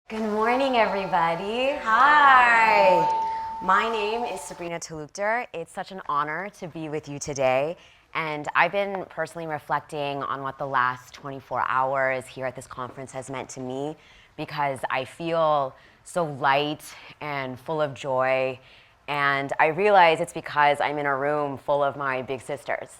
Good morning, everybody. Hi. My name is Sabrina Taludker. It's such an honor to be with you today. And I've been personally reflecting on what the last 24 hours here at this conference has meant to me, because I feel so light and full of joy. And I realize it's because I'm in a room full of my big sisters.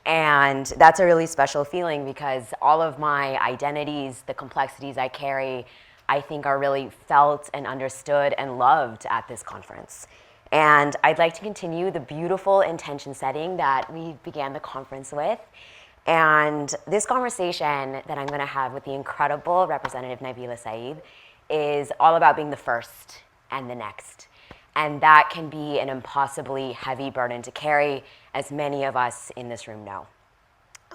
And that's a really special feeling, because all of my identities, the complexities I carry, I think are really felt and understood and loved at this conference. And I'd like to continue the beautiful intention setting that we began the conference with. And this conversation that I'm going to have with the incredible Representative Nabeela Syed is all about being the first and the next. And that can be an impossibly heavy burden to carry, as many of us in this room know.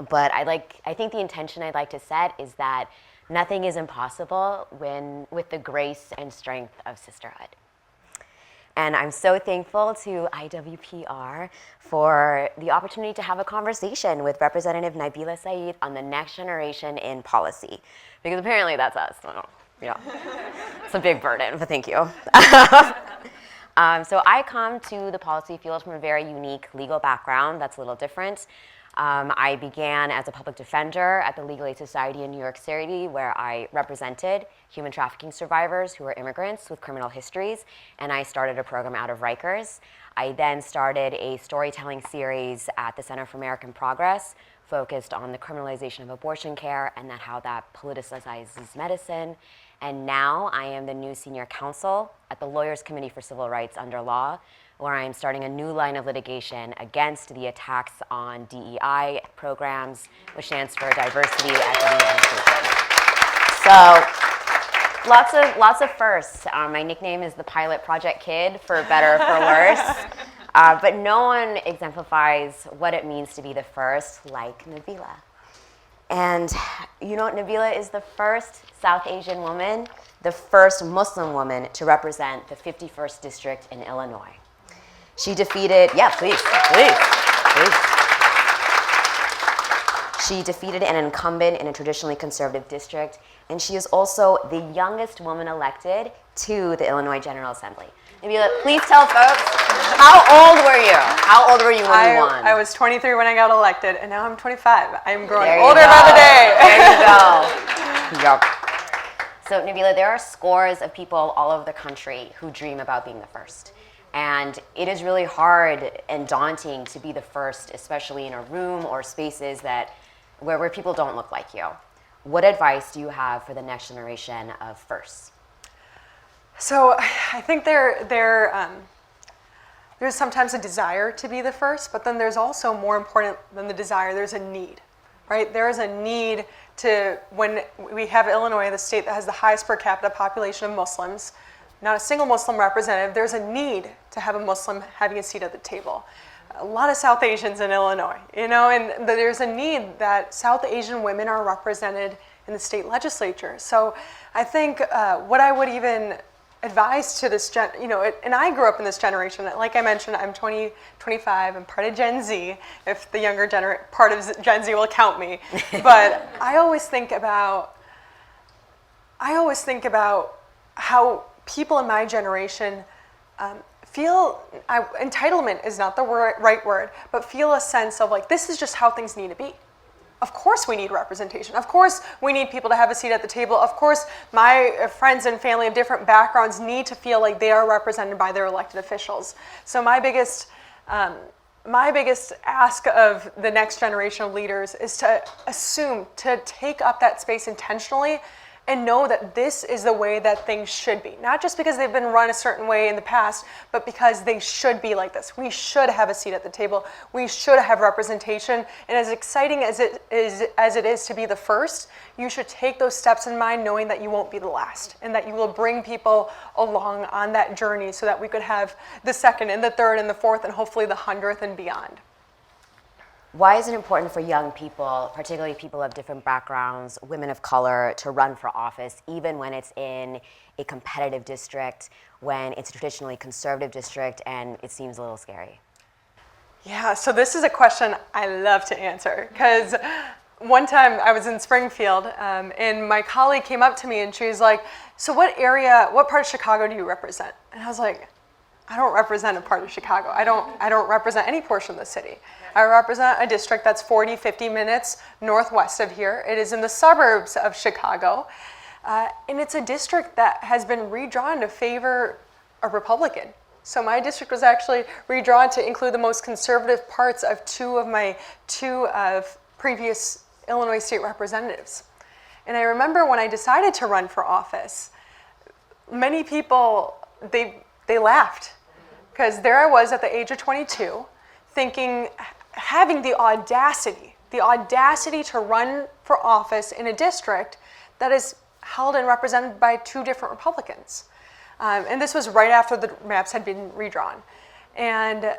But I think the intention I'd like to set is that nothing is impossible with the grace and strength of sisterhood. And I'm so thankful to IWPR for the opportunity to have a conversation with Representative Nabeela Syed on the next generation in policy. Because apparently that's us. It's a big burden, but thank you. So I come to the policy field from a very unique legal background that's a little different. I began as a public defender at the Legal Aid Society in New York City, where I represented human trafficking survivors who were immigrants with criminal histories, and I started a program out of Rikers. I then started a storytelling series at the Center for American Progress, focused on the criminalization of abortion care and how that politicizes medicine. And now I am the new senior counsel at the Lawyers Committee for Civil Rights under Law, where I am starting a new line of litigation against the attacks on DEI programs, which stands for Diversity, Equity, and Inclusion. So lots of firsts. My nickname is the Pilot Project Kid, for better or for worse. But no one exemplifies what it means to be the first like Nabeela. And you know, Nabeela is the first South Asian woman, the first Muslim woman to represent the 51st District in Illinois. She defeated, please. She defeated an incumbent in a traditionally conservative district, and she is also the youngest woman elected to the Illinois General Assembly. Nabeela, please tell folks, how old were you? How old were you when you won? I was 23 when I got elected, and now I'm 25. I'm growing There older by the day. There you go. Yep. So Nabeela, there are scores of people all over the country who dream about being the first. And it is really hard and daunting to be the first, especially in a room or spaces where people don't look like you. What advice do you have for the next generation of firsts? So I think there's sometimes a desire to be the first, but then there's also, more important than the desire, there's a need, right? There is a need to, when we have Illinois, the state that has the highest per capita population of Muslims, not a single Muslim representative, there's a need to have a Muslim having a seat at the table. A lot of South Asians in Illinois, and there's a need that South Asian women are represented in the state legislature. So I think what I would even advise to this and I grew up in this generation. Like I mentioned, I'm 25, I'm part of Gen Z, if the younger part of Gen Z will count me. But I always think about how people in my generation feel, entitlement is not the right word, but feel a sense of like, this is just how things need to be. Of course we need representation. Of course we need people to have a seat at the table. Of course my friends and family of different backgrounds need to feel like they are represented by their elected officials. So my biggest ask of the next generation of leaders is to take up that space intentionally and know that this is the way that things should be. Not just because they've been run a certain way in the past, but because they should be like this. We should have a seat at the table. We should have representation. And as exciting as it is to be the first, you should take those steps in mind knowing that you won't be the last, and that you will bring people along on that journey so that we could have the second and the third and the fourth and hopefully the 100th and beyond. Why is it important for young people, particularly people of different backgrounds, women of color, to run for office, even when it's in a competitive district, when it's a traditionally conservative district, and it seems a little scary? Yeah, so this is a question I love to answer, because one time I was in Springfield, and my colleague came up to me and she was like, so what part of Chicago do you represent? And I was like, I don't represent a part of Chicago. I don't represent any portion of the city. I represent a district that's 40, 50 minutes northwest of here. It is in the suburbs of Chicago. And it's a district that has been redrawn to favor a Republican. So my district was actually redrawn to include the most conservative parts of two of previous Illinois state representatives. And I remember when I decided to run for office, many people, they laughed. Because there I was at the age of 22, having the audacity to run for office in a district that is held and represented by two different Republicans. And this was right after the maps had been redrawn. And,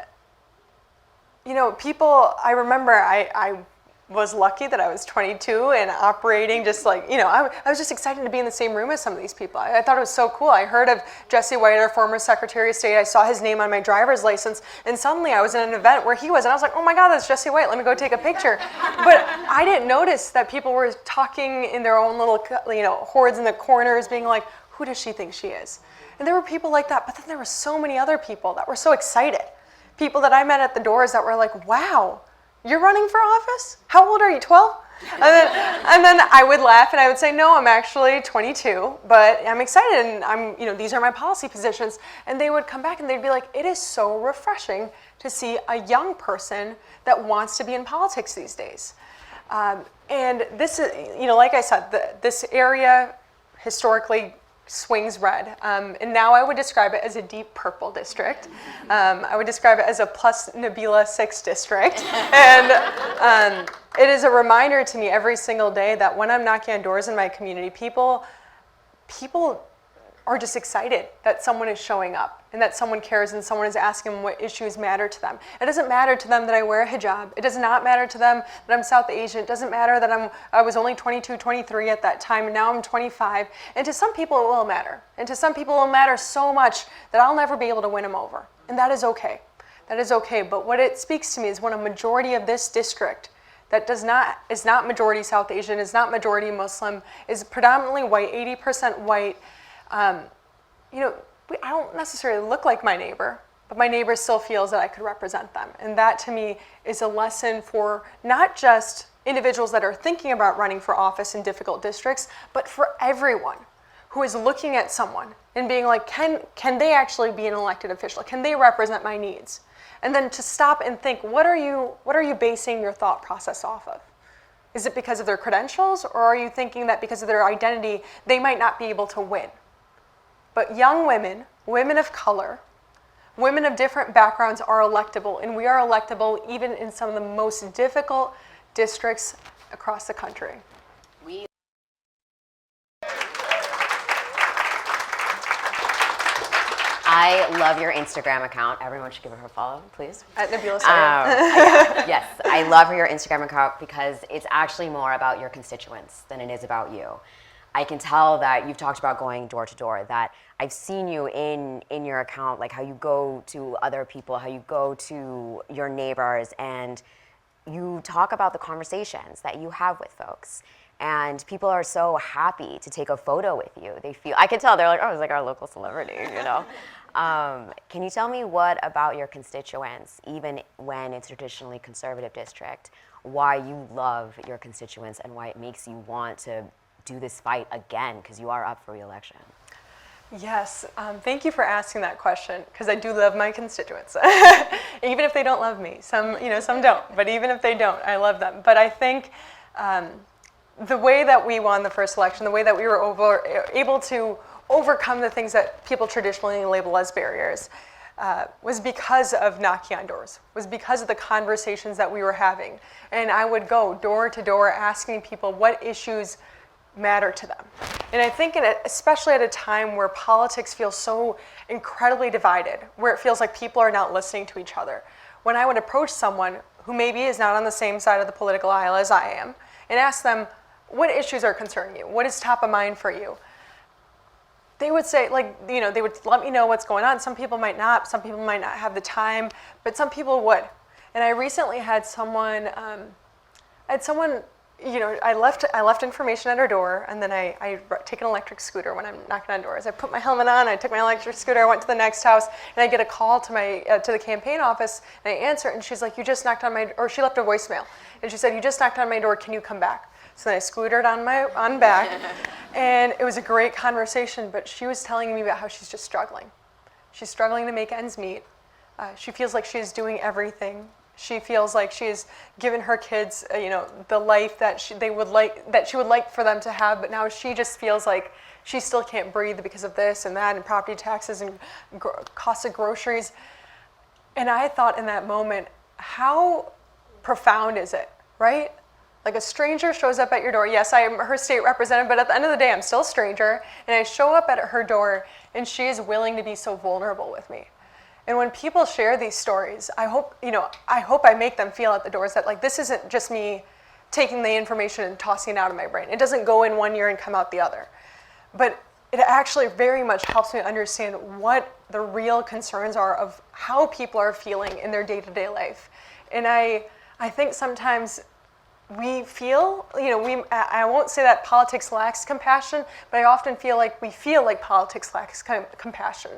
I remember I was lucky that I was 22 and operating just like, I was just excited to be in the same room as some of these people. I thought it was so cool. I heard of Jesse White, our former Secretary of State. I saw his name on my driver's license, and suddenly I was in an event where he was, and I was like, oh my God, that's Jesse White. Let me go take a picture. But I didn't notice that people were talking in their own little, hordes in the corners, being like, who does she think she is? And there were people like that, but then there were so many other people that were so excited. People that I met at the doors that were like, wow, you're running for office? How old are you, 12? And then I would laugh and I would say, no, I'm actually 22, but I'm excited and these are my policy positions. And they would come back and they'd be like, it is so refreshing to see a young person that wants to be in politics these days. And this is, like I said, this area historically swings red. And now I would describe it as a deep purple district. I would describe it as a plus Nabeela 6 district. And it is a reminder to me every single day that when I'm knocking on doors in my community, people are just excited that someone is showing up and that someone cares and someone is asking them what issues matter to them. It doesn't matter to them that I wear a hijab. It does not matter to them that I'm South Asian. It doesn't matter that I was only 22, 23 at that time, and now I'm 25. And to some people it will matter. And to some people it will matter so much that I'll never be able to win them over. And that is okay. That is okay. But what it speaks to me is when a majority of this district that is not majority South Asian, is not majority Muslim, is predominantly white, 80% white, I don't necessarily look like my neighbor, but my neighbor still feels that I could represent them. And that to me is a lesson for not just individuals that are thinking about running for office in difficult districts, but for everyone who is looking at someone and being like, can they actually be an elected official? Can they represent my needs? And then to stop and think, what are you basing your thought process off of? Is it because of their credentials, or are you thinking that because of their identity, they might not be able to win? But young women, women of color, women of different backgrounds are electable, and we are electable even in some of the most difficult districts across the country. I love your Instagram account. Everyone should give her a follow, please. At Nabeela Syed. Yes, I love your Instagram account because it's actually more about your constituents than it is about you. I can tell that you've talked about going door to door, that I've seen you in your account, like how you go to other people, how you go to your neighbors, and you talk about the conversations that you have with folks. And people are so happy to take a photo with you. I can tell, they're like, oh, it's like our local celebrity, Can you tell me what about your constituents, even when it's a traditionally conservative district, why you love your constituents and why it makes you want to do this fight again, because you are up for re-election? Yes, thank you for asking that question, because I do love my constituents, even if they don't love me. Some don't, but even if they don't, I love them. But I think the way that we won the first election, the way that we were able to overcome the things that people traditionally label as barriers, was because of knocking on doors, was because of the conversations that we were having. And I would go door to door asking people what issues matter to them. And I think especially at a time where politics feels so incredibly divided, where it feels like people are not listening to each other, when I would approach someone who maybe is not on the same side of the political aisle as I am and ask them, what issues are concerning you? What is top of mind for you? They would say, they would let me know what's going on. Some people might not have the time, but some people would. And I recently had someone I left information at her door, and then I take an electric scooter when I'm knocking on doors. I put my helmet on, I took my electric scooter, I went to the next house, and I get a call to the campaign office, and I answer, and she's like, you just knocked on my, or she left a voicemail, and she said, you just knocked on my door, can you come back? So then I scootered on back, and it was a great conversation, but she was telling me about how she's just struggling. She's struggling to make ends meet. She feels like she's doing everything. She feels like she's given her kids, the life that she would like for them to have, but now she just feels like she still can't breathe because of this and that and property taxes and cost of groceries. And I thought in that moment, how profound is it, right? Like a stranger shows up at your door. Yes, I am her state representative, but at the end of the day, I'm still a stranger. And I show up at her door, and she is willing to be so vulnerable with me. And when people share these stories, I hope I make them feel at the doors that like this isn't just me taking the information and tossing it out of my brain. It doesn't go in one ear and come out the other. But it actually very much helps me understand what the real concerns are of how people are feeling in their day-to-day life. And I think sometimes we feel, I won't say that politics lacks compassion, but I often feel like politics lacks compassion.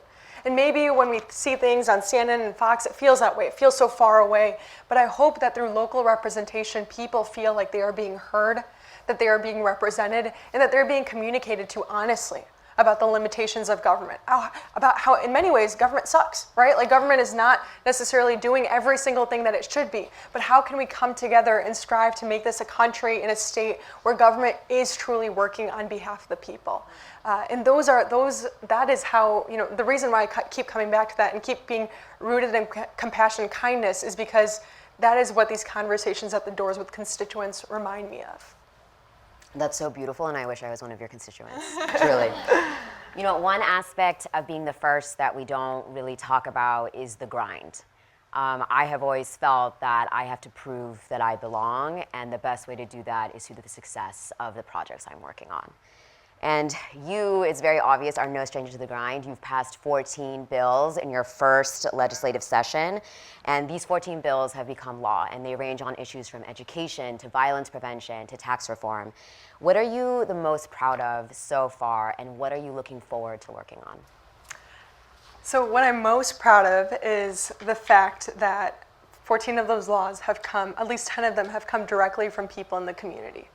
And maybe when we see things on CNN and Fox, it feels that way. It feels so far away. But I hope that through local representation, people feel like they are being heard, that they are being represented, and that they're being communicated to honestly about the limitations of government, about how in many ways government sucks, right? Like government is not necessarily doing every single thing that it should be, but how can we come together and strive to make this a country and a state where government is truly working on behalf of the people? And that is how, the reason why I keep coming back to that and keep being rooted in compassion and kindness is because that is what these conversations at the doors with constituents remind me of. That's so beautiful, and I wish I was one of your constituents, truly. One aspect of being the first that we don't really talk about is the grind. I have always felt that I have to prove that I belong, and the best way to do that is through the success of the projects I'm working on. And you, it's very obvious, are no stranger to the grind. You've passed 14 bills in your first legislative session, and these 14 bills have become law, and they range on issues from education to violence prevention to tax reform. What are you the most proud of so far, and what are you looking forward to working on? So what I'm most proud of is the fact that 14 of those laws have come, at least 10 of them have come directly from people in the community.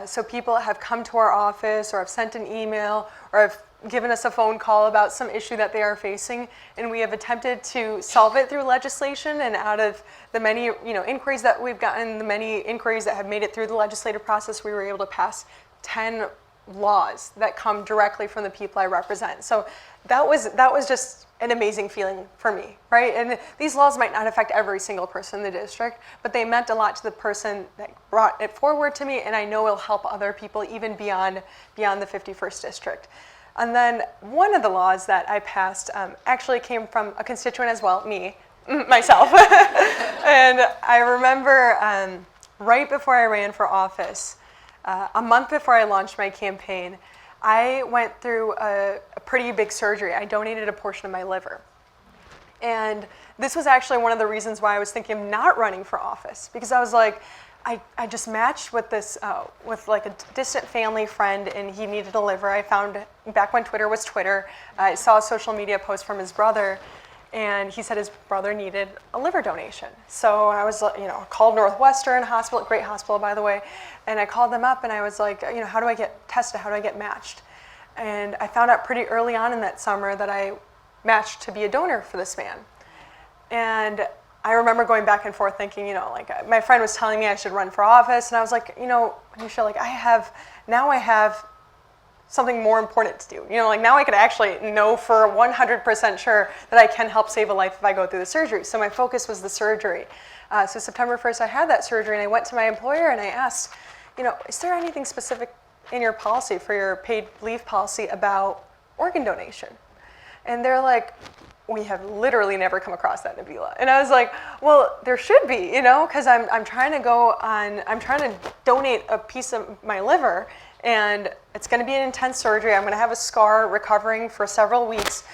So people have come to our office or have sent an email or have given us a phone call about some issue that they are facing, and we have attempted to solve it through legislation. And out of the many inquiries that we've gotten, the many inquiries that have made it through the legislative process, we were able to pass 10 laws that come directly from the people I represent. So that was just an amazing feeling for me, right? And these laws might not affect every single person in the district, but they meant a lot to the person that brought it forward to me, and I know it'll help other people even beyond the 51st district. And then one of the laws that I passed actually came from a constituent as well, myself. And I remember right before I ran for office, a month before I launched my campaign, I went through a pretty big surgery. I donated a portion of my liver. And this was actually one of the reasons why I was thinking of not running for office, because I was like, I just matched with this, with like a distant family friend, and he needed a liver. I found, back when Twitter was Twitter, I saw a social media post from his brother, and he said his brother needed a liver donation. So I was, called Northwestern Hospital, great hospital by the way, and I called them up and I was like, how do I get tested? How do I get matched? And I found out pretty early on in that summer that I matched to be a donor for this man. And I remember going back and forth thinking, my friend was telling me I should run for office, and I was like, Anisha, I have something more important to do. Now I could actually know for 100% sure that I can help save a life if I go through the surgery. So my focus was the surgery. So September 1st, I had that surgery, and I went to my employer and I asked, is there anything specific in your policy for your paid leave policy about organ donation? And they're like, we have literally never come across that, Nabeela. And I was like, well, there should be, because I'm trying to donate a piece of my liver, and it's going to be an intense surgery. I'm going to have a scar recovering for several weeks.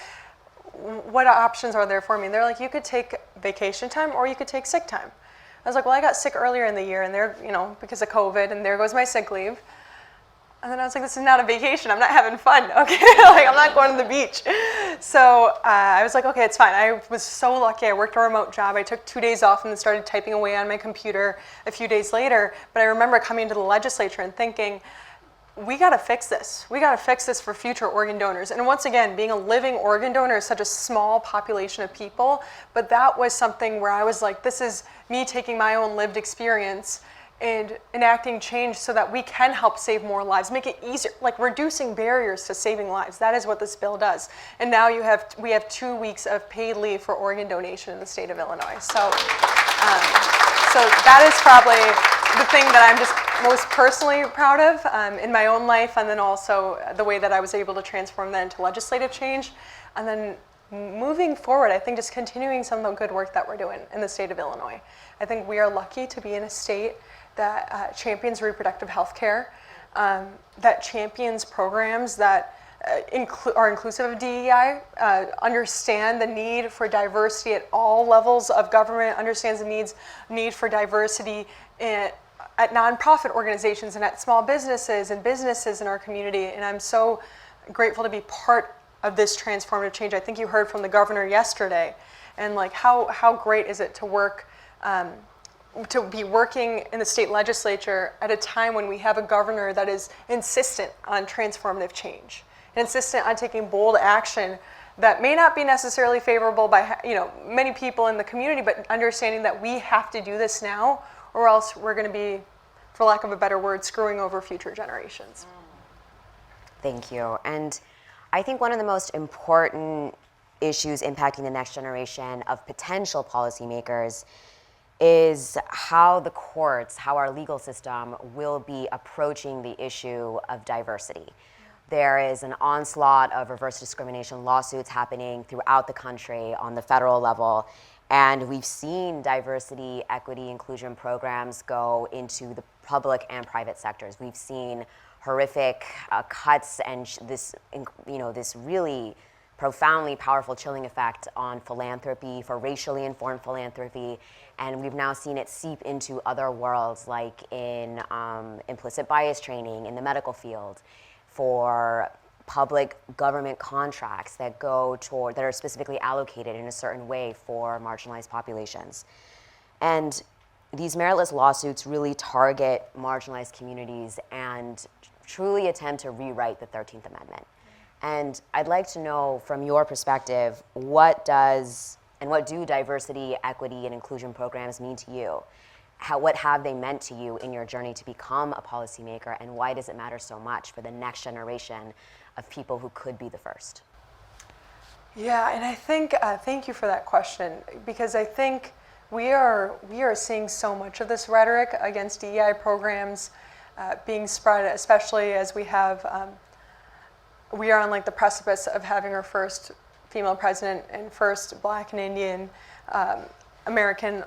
What options are there for me? And they're like, you could take vacation time or you could take sick time. I was like, well, I got sick earlier in the year, and there, because of COVID, and there goes my sick leave. And then I was like, this is not a vacation. I'm not having fun, okay? Like, I'm not going to the beach. So I was like, okay, it's fine. I was so lucky. I worked a remote job. I took 2 days off and then started typing away on my computer a few days later. But I remember coming to the legislature and thinking, we got to fix this. We got to fix this for future organ donors. And once again, being a living organ donor is such a small population of people. But that was something where I was like, this is me taking my own lived experience and enacting change so that we can help save more lives, make it easier, like reducing barriers to saving lives. That is what this bill does. And now we have 2 weeks of paid leave for organ donation in the state of Illinois. So that is probably the thing that I'm just most personally proud of in my own life, and then also the way that I was able to transform that into legislative change. And then moving forward, I think just continuing some of the good work that we're doing in the state of Illinois. I think we are lucky to be in a state that champions reproductive health care, that champions programs that are inclusive of DEI, understand the need for diversity at all levels of government, understands the need for diversity at nonprofit organizations and at small businesses and businesses in our community. And I'm so grateful to be part of this transformative change. I think you heard from the governor yesterday, and like how great is it to work to be working in the state legislature at a time when we have a governor that is insistent on transformative change, insistent on taking bold action that may not be necessarily favorable by many people in the community, but understanding that we have to do this now, or else we're going to be, for lack of a better word, screwing over future generations. Thank you. And I think one of the most important issues impacting the next generation of potential policymakers is how the courts, how our legal system will be approaching the issue of diversity. There is an onslaught of reverse discrimination lawsuits happening throughout the country on the federal level, and we've seen diversity, equity, inclusion programs go into the public and private sectors. We've seen horrific cuts and this really profoundly powerful chilling effect on philanthropy, for racially informed philanthropy, and we've now seen it seep into other worlds, like in implicit bias training in the medical field, for public government contracts that that are specifically allocated in a certain way for marginalized populations. And these meritless lawsuits really target marginalized communities and truly attempt to rewrite the 13th Amendment. And I'd like to know, from your perspective, what do diversity, equity, and inclusion programs mean to you? What have they meant to you in your journey to become a policymaker, and why does it matter so much for the next generation of people who could be the first? Yeah, and I think, thank you for that question, because I think we are seeing so much of this rhetoric against DEI programs being spread, especially as we are on like the precipice of having our first female president and first Black and Indian American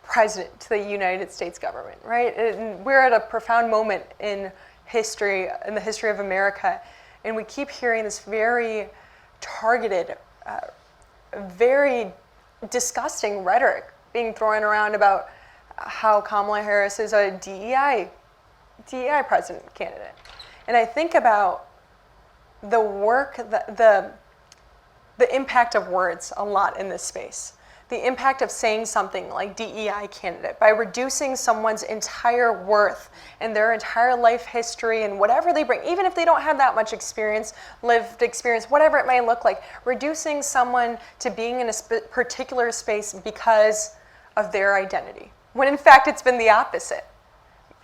president to the United States government, right? And we're at a profound moment in the history of America, and we keep hearing this very targeted, very disgusting rhetoric being thrown around about how Kamala Harris is a DEI president candidate. And I think about the work, the impact of words a lot in this space. The impact of saying something like DEI candidate, by reducing someone's entire worth and their entire life history and whatever they bring, even if they don't have that much experience, lived experience, whatever it may look like, reducing someone to being in a particular space because of their identity, when in fact it's been the opposite.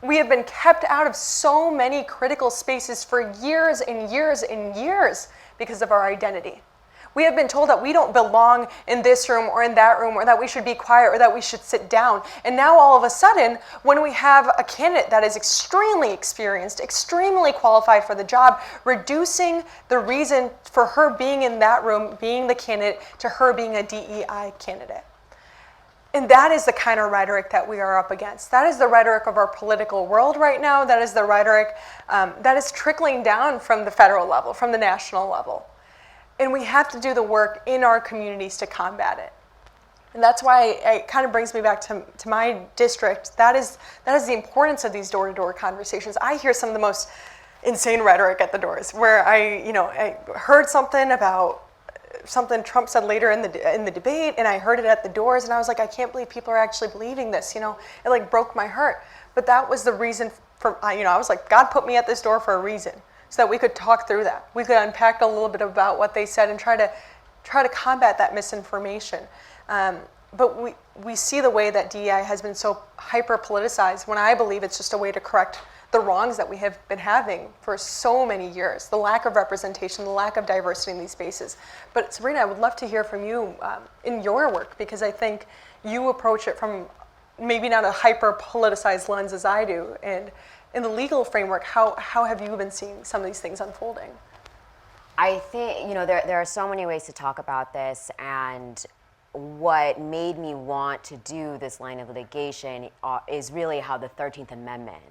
We have been kept out of so many critical spaces for years and years and years because of our identity. We have been told that we don't belong in this room or in that room, or that we should be quiet, or that we should sit down. And now all of a sudden, when we have a candidate that is extremely experienced, extremely qualified for the job, reducing the reason for her being in that room, being the candidate, to her being a DEI candidate. And that is the kind of rhetoric that we are up against. That is the rhetoric of our political world right now. That is the rhetoric that is trickling down from the federal level, from the national level. And we have to do the work in our communities to combat it. And that's why it kind of brings me back to my district. That is the importance of these door-to-door conversations. I hear some of the most insane rhetoric at the doors, where I heard something about something Trump said later in the debate, and I heard it at the doors, and I was like, I can't believe people are actually believing this. It like broke my heart. But that was the reason for, I was like, God put me at this door for a reason, so that we could talk through that. We could unpack a little bit about what they said and try to combat that misinformation. But we see the way that DEI has been so hyper politicized, when I believe it's just a way to correct the wrongs that we have been having for so many years, the lack of representation, the lack of diversity in these spaces. But Sabrina, I would love to hear from you in your work, because I think you approach it from maybe not a hyper politicized lens as I do. And in the legal framework, how have you been seeing some of these things unfolding? I think, there are so many ways to talk about this, and what made me want to do this line of litigation is really how the 13th Amendment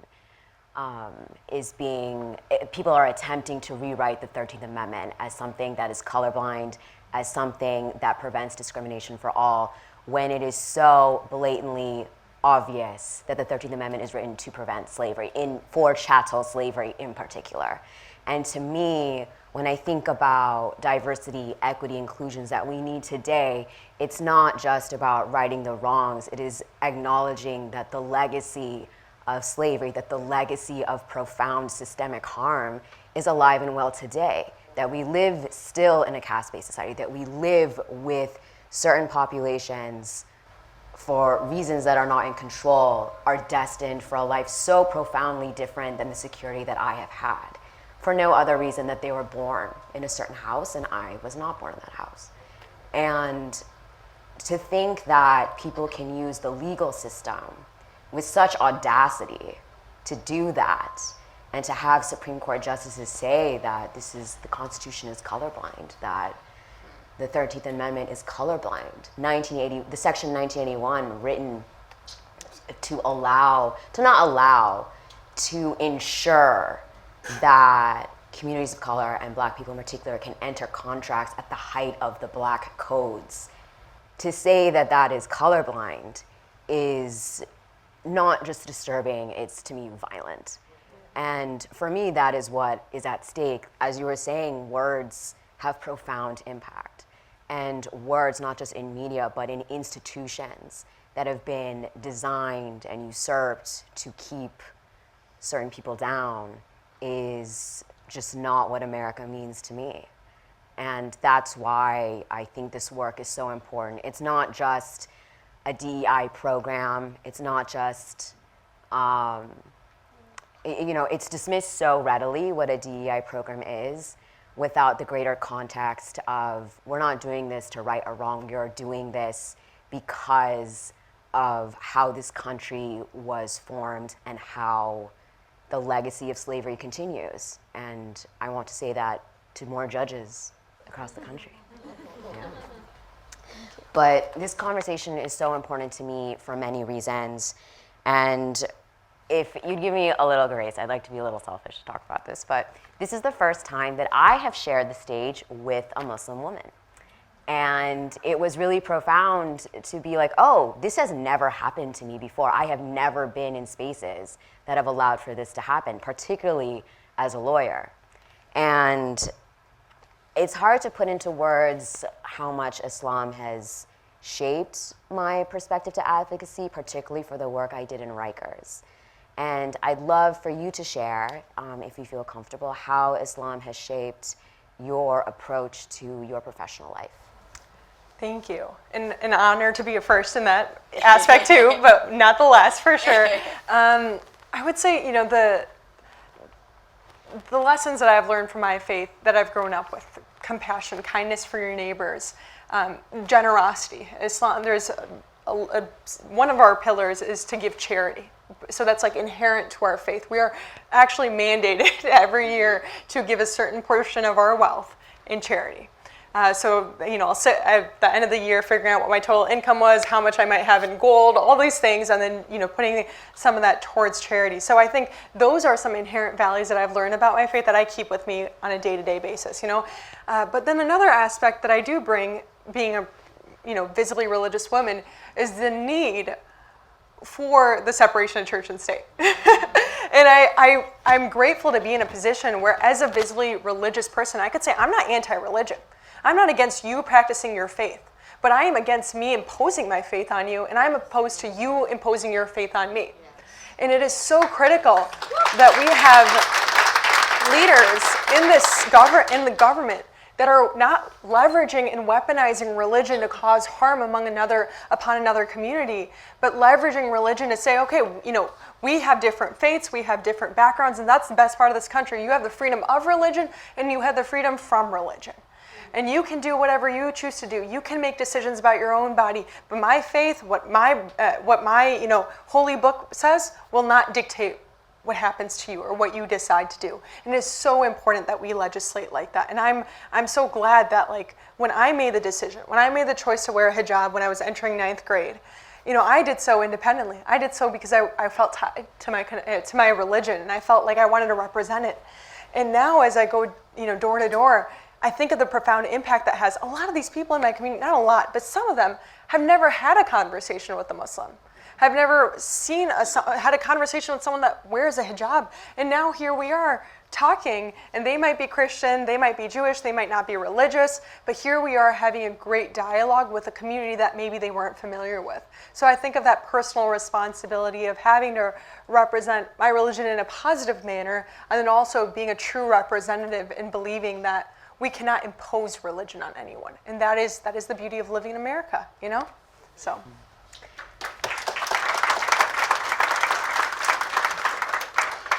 people are attempting to rewrite the 13th Amendment as something that is colorblind, as something that prevents discrimination for all, when it is so blatantly obvious that the 13th Amendment is written to prevent slavery, for chattel slavery in particular. And to me, when I think about diversity, equity, inclusions that we need today, it's not just about righting the wrongs, it is acknowledging that the legacy of slavery, that the legacy of profound systemic harm is alive and well today, that we live still in a caste-based society, that we live with certain populations for reasons that are not in control, are destined for a life so profoundly different than the security that I have had, for no other reason that they were born in a certain house and I was not born in that house. And to think that people can use the legal system with such audacity to do that, and to have Supreme Court justices say that the Constitution is colorblind, that the 13th Amendment is colorblind. The Section 1981 written to ensure that communities of color and Black people in particular can enter contracts at the height of the Black codes. To say that that is colorblind is not just disturbing, it's to me violent. And for me, that is what is at stake. As you were saying, words have profound impact. And words, not just in media, but in institutions that have been designed and usurped to keep certain people down, is just not what America means to me. And that's why I think this work is so important. It's not just a DEI program. It's not just, it's dismissed so readily what a DEI program is, without the greater context of, we're not doing this to right a wrong, you're doing this because of how this country was formed and how the legacy of slavery continues. And I want to say that to more judges across the country. Yeah. But this conversation is so important to me for many reasons. And if you'd give me a little grace, I'd like to be a little selfish to talk about this, but this is the first time that I have shared the stage with a Muslim woman. And it was really profound to be like, oh, this has never happened to me before. I have never been in spaces that have allowed for this to happen, particularly as a lawyer. And it's hard to put into words how much Islam has shaped my perspective to advocacy, particularly for the work I did in Rikers. And I'd love for you to share, if you feel comfortable, how Islam has shaped your approach to your professional life. Thank you. And an honor to be a first in that aspect too, but not the last for sure. I would say, the lessons that I've learned from my faith that I've grown up with: compassion, kindness for your neighbors, generosity. Islam, there's one of our pillars is to give charity. So that's like inherent to our faith. We are actually mandated every year to give a certain portion of our wealth in charity. So I'll sit at the end of the year figuring out what my total income was, how much I might have in gold, all these things, and then putting some of that towards charity. So I think those are some inherent values that I've learned about my faith that I keep with me on a day-to-day basis. But then another aspect that I do bring, being visibly religious women is the need for the separation of church and state. And I'm grateful to be in a position where, as a visibly religious person, I could say, I'm not anti-religion. I'm not against you practicing your faith, but I am against me imposing my faith on you, and I'm opposed to you imposing your faith on me. And it is so critical that we have leaders in the government that are not leveraging and weaponizing religion to cause harm upon another community, but leveraging religion to say, okay, we have different faiths, we have different backgrounds, and that's the best part of this country. You have the freedom of religion, and you have the freedom from religion. And you can do whatever you choose to do. You can make decisions about your own body, but my faith, what my holy book says, will not dictate what happens to you or what you decide to do. And it is so important that we legislate like that. And I'm so glad that, like, when I made the decision, when I made the choice to wear a hijab when I was entering 9th grade, I did so independently. I did so because I felt tied to my religion, and I felt like I wanted to represent it. And now, as I go door to door, I think of the profound impact that has. A lot of these people in my community, not a lot, but some of them have never had a conversation with a Muslim, have never had a conversation with someone that wears a hijab. And now here we are talking, and they might be Christian, they might be Jewish, they might not be religious, but here we are having a great dialogue with a community that maybe they weren't familiar with. So I think of that personal responsibility of having to represent my religion in a positive manner, and then also being a true representative and believing that we cannot impose religion on anyone. And that is the beauty of living in America, So.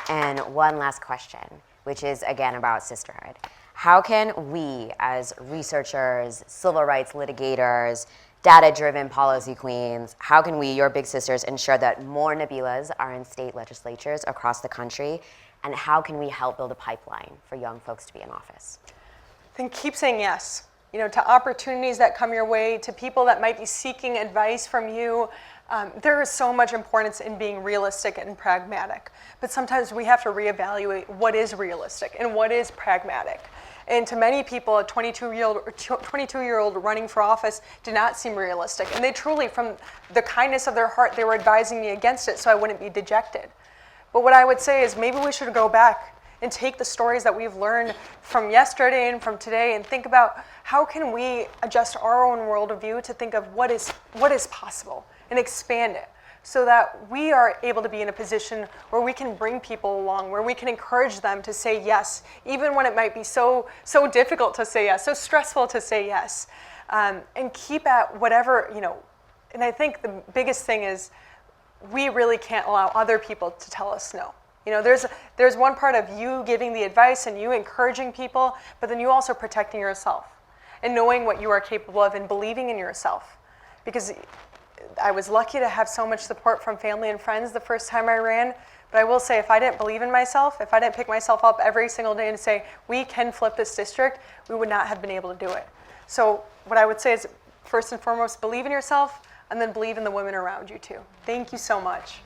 And one last question, which is again about sisterhood. How can we, as researchers, civil rights litigators, data-driven policy queens, how can we, your big sisters, ensure that more Nabeelas are in state legislatures across the country? And how can we help build a pipeline for young folks to be in office? Then keep saying yes, to opportunities that come your way, to people that might be seeking advice from you. There is so much importance in being realistic and pragmatic, but sometimes we have to reevaluate what is realistic and what is pragmatic. And to many people, a 22-year-old running for office did not seem realistic, and they truly, from the kindness of their heart, they were advising me against it so I wouldn't be dejected. But what I would say is maybe we should go back and take the stories that we've learned from yesterday and from today and think about how can we adjust our own worldview to think of what is possible and expand it so that we are able to be in a position where we can bring people along, where we can encourage them to say yes, even when it might be so difficult to say yes, so stressful to say yes, and keep at whatever, and I think the biggest thing is we really can't allow other people to tell us no. There's one part of you giving the advice and you encouraging people, but then you also protecting yourself and knowing what you are capable of and believing in yourself. Because I was lucky to have so much support from family and friends the first time I ran, but I will say if I didn't believe in myself, if I didn't pick myself up every single day and say, we can flip this district, we would not have been able to do it. So what I would say is, first and foremost, believe in yourself, and then believe in the women around you too. Thank you so much.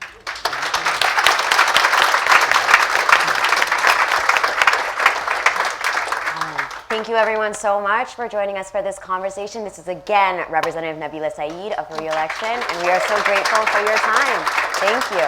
Thank you everyone so much for joining us for this conversation. This is again Representative Nabeela Syed up for re-election, and we are so grateful for your time. Thank you.